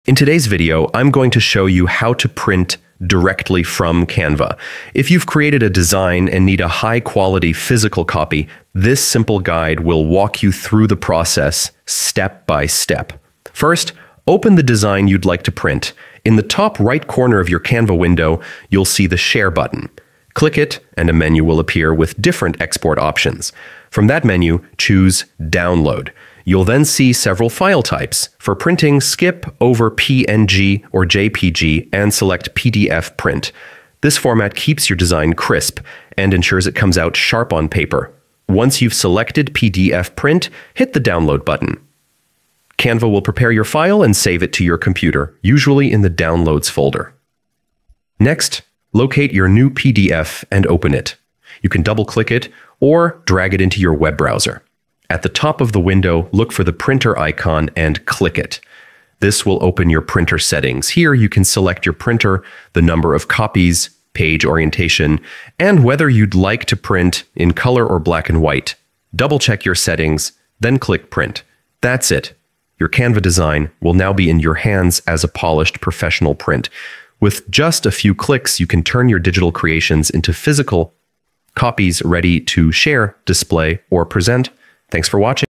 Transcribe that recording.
In today's video, I'm going to show you how to print directly from Canva. If you've created a design and need a high-quality physical copy, this simple guide will walk you through the process step by step. First, open the design you'd like to print. In the top right corner of your Canva window, you'll see the Share button. Click it, and a menu will appear with different export options. From that menu, choose Download. You'll then see several file types. For printing, skip over PNG or JPG and select PDF print. This format keeps your design crisp and ensures it comes out sharp on paper. Once you've selected PDF print, hit the Download button. Canva will prepare your file and save it to your computer, usually in the Downloads folder. Next, locate your new PDF and open it. You can double-click it or drag it into your web browser. At the top of the window, look for the printer icon and click it. This will open your printer settings. Here you can select your printer, the number of copies, page orientation, and whether you'd like to print in color or black and white. Double-check your settings, then click Print. That's it. Your Canva design will now be in your hands as a polished professional print. With just a few clicks, you can turn your digital creations into physical copies ready to share, display, or present. Thanks for watching.